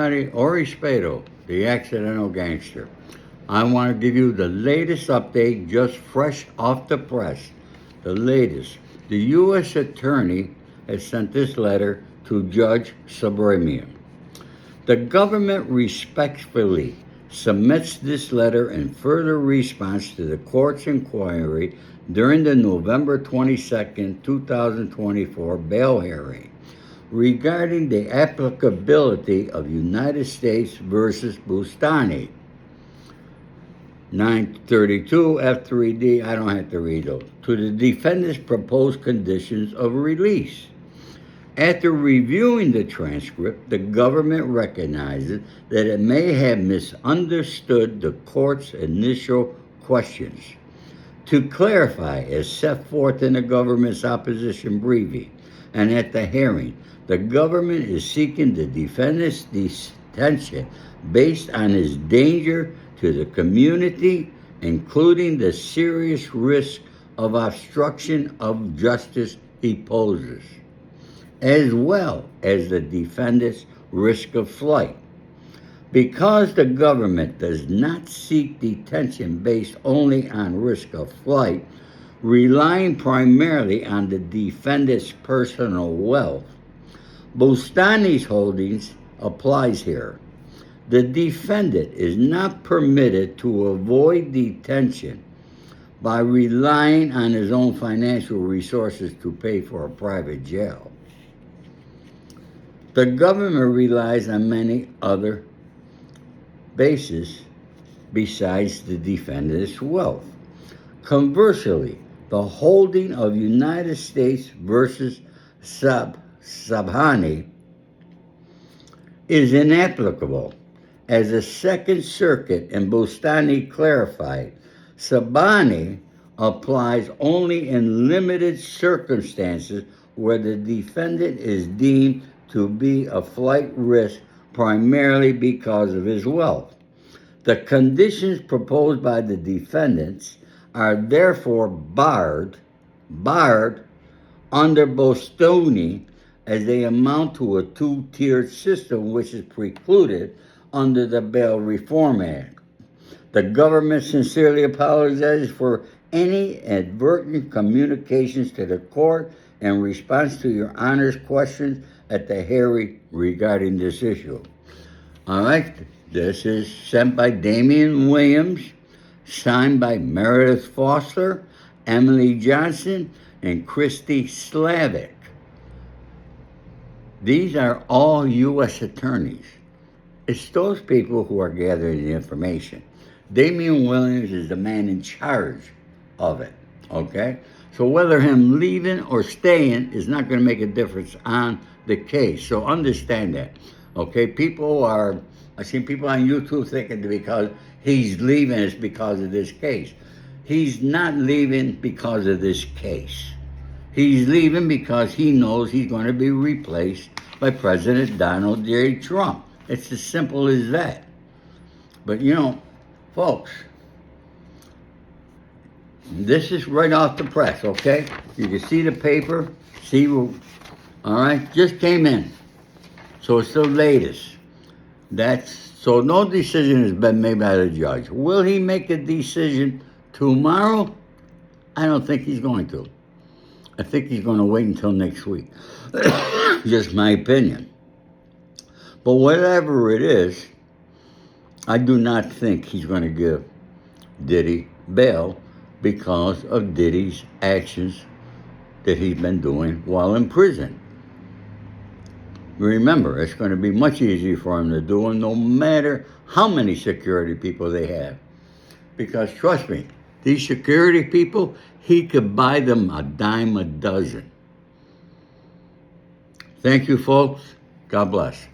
everybody. Ori Spado, the Accidental Gangster. I want to give you the latest update, just fresh off the press. The latest. The U.S. Attorney has sent this letter to Judge Subramian. The government respectfully submits this letter in further response to the court's inquiry during the November 22nd, 2024 bail hearing regarding the applicability of United States versus Bustani. 932 F3D, I don't have to read those, to the defendant's proposed conditions of release. After reviewing the transcript, the government recognizes that it may have misunderstood the court's initial questions. To clarify, as set forth in the government's opposition briefing and at the hearing, the government is seeking the defendant's detention based on his danger to the community, including the serious risk of obstruction of justice he poses, as well as the defendant's risk of flight. Because the government does not seek detention based only on risk of flight, relying primarily on the defendant's personal wealth, Bustani's holdings applies here. The defendant is not permitted to avoid detention by relying on his own financial resources to pay for a private jail. The government relies on many other bases besides the defendant's wealth. Conversely, the holding of United States versus Subhani is inapplicable. As the Second Circuit and Bustani clarified, Subhani applies only in limited circumstances where the defendant is deemed to be a flight risk primarily because of his wealth. The conditions proposed by the defendants are therefore barred under Bustani, as they amount to a two-tiered system which is precluded under the Bail Reform Act. The government sincerely apologizes for any advertent communications to the court in response to your Honor's questions at the hearing regarding this issue. All right, this is sent by Damian Williams, signed by Meredith Foster, Emily Johnson, and Christy Slavic. These are all U.S. attorneys. It's those people who are gathering the information. Damian Williams is the man in charge of it, okay? So whether him leaving or staying is not going to make a difference on the case. So understand that, okay? I've seen people on YouTube thinking that because he's leaving, it's because of this case. He's not leaving because of this case. He's leaving because he knows he's going to be replaced by President Donald J. Trump. It's as simple as that. But folks, this is right off the press, okay? You can see the paper, all right? Just came in. So it's the latest. So no decision has been made by the judge. Will he make a decision tomorrow? I don't think he's going to. I think he's going to wait until next week. Just my opinion. But whatever it is, I do not think he's going to give Diddy bail because of Diddy's actions that he's been doing while in prison. Remember, it's going to be much easier for him to do them no matter how many security people they have. Because trust me, these security people, he could buy them a dime a dozen. Thank you, folks. God bless.